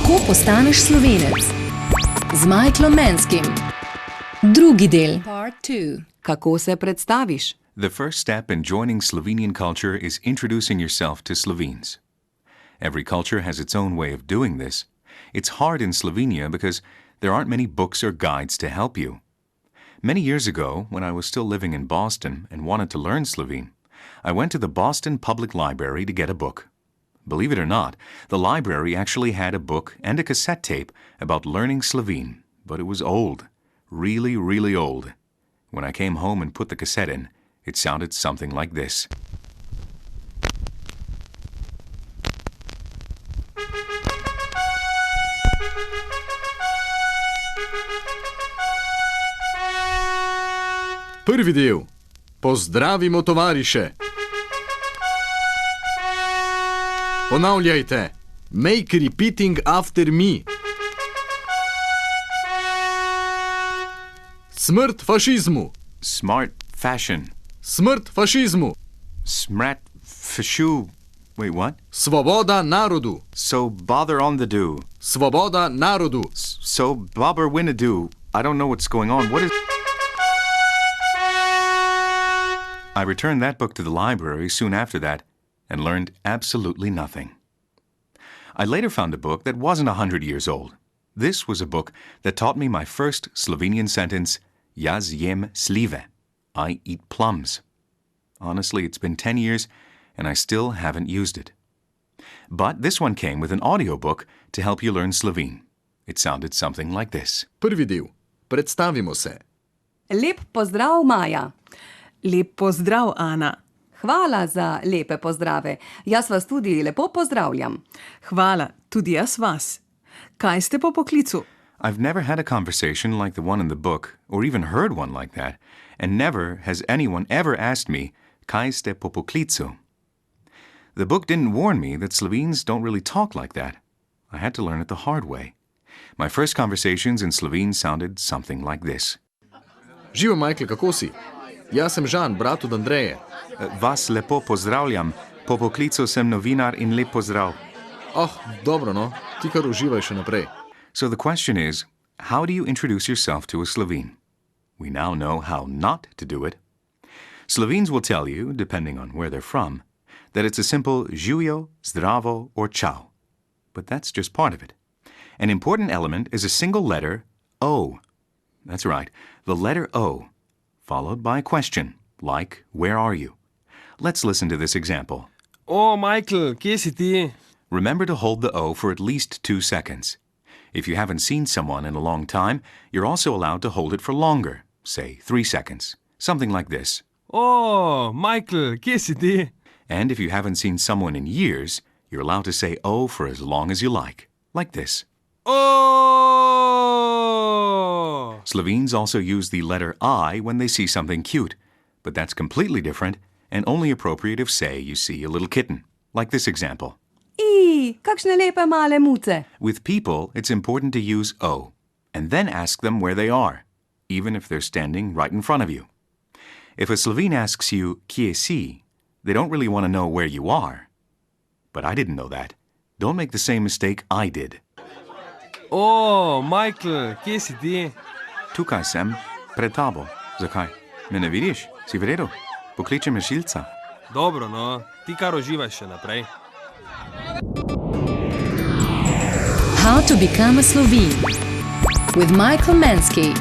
Kako postaneš Slovenec? Z Michaelom Manskim. Drugi del. Part 2. Kako se predstaviš? The first step in joining Slovenian culture is introducing yourself to Slovenes. Every culture has its own way of doing this. It's hard in Slovenia because there aren't many books or guides to help you. Many years ago, when I was still living in Boston and wanted to learn Slovene, I went to the Boston Public Library to get a book. Believe it or not, the library actually had a book and a cassette tape about learning Slovene, but it was old, really, really old. When I came home and put the cassette in, it sounded something like this. Prvi del. Pozdravimo tovariše. Ponavljajte. Make repeating after me. Smrt fašizmu. Smart fashion. Smrt fašizmu. Smrat fashu. Wait, what? Svoboda narodu. So bother on the do. Svoboda narodu. So bobber winadoo. I don't know what's going on. What is... I returned that book to the library soon after that and learned absolutely nothing. I later found a book that wasn't 100 years old. This was a book that taught me my first Slovenian sentence, Jaz jem slive. I eat plums. Honestly, it's been 10 years and I still haven't used it. But this one came with an audiobook to help you learn Slovene. It sounded something like this. Prvi del. Predstavimo se. Lep pozdrav, Maja. Lep pozdrav, Ana. Hvala za lepe pozdrave. Jaz vas tudi lepo pozdravljam. Hvala, tudi jaz vas. Kaj ste po poklicu? I've never had a conversation like the one in the book, or even heard one like that, and never has anyone ever asked me, kaj ste po poklicu? The book didn't warn me that Slovenes don't really talk like that. I had to learn it the hard way. My first conversations in Slovene sounded something like this. Živo, Michael, kako si? Jaz sem Žan, brat od Andreje. Vas lepo pozdravljam. Po poklicu sem novinar in lep pozdrav. Dobro no. Ti kar uživaj še naprej. So the question is, how do you introduce yourself to a Slovene? We now know how not to do it. Slovenes will tell you, depending on where they're from, that it's a simple živjo, zdravo, or čau. But that's just part of it. An important element is a single letter, O. That's right, the letter O, followed by a question, like, where are you? Let's listen to this example. Michael, kje si ti? Remember to hold the O for at least 2 seconds. If you haven't seen someone in a long time, you're also allowed to hold it for longer, say 3 seconds, something like this. Michael, kje si ti? And if you haven't seen someone in years, you're allowed to say O for as long as you like this. Slovenes also use the letter I when they see something cute, but that's completely different and only appropriate if, say, you see a little kitten, like this example. Kakšne lepe male muce. With people, it's important to use O, and then ask them where they are, even if they're standing right in front of you. If a Slovene asks you, kje si, they don't really want to know where you are. But I didn't know that. Don't make the same mistake I did. Michael, kje si ti? Tukaj sem, pred tabo. Zakaj? Me ne vidiš? Si v redu? Pokličem rešilca. Dobro, no. Ti kar uživaj še naprej. How to become a Slovene with Michael Mansky.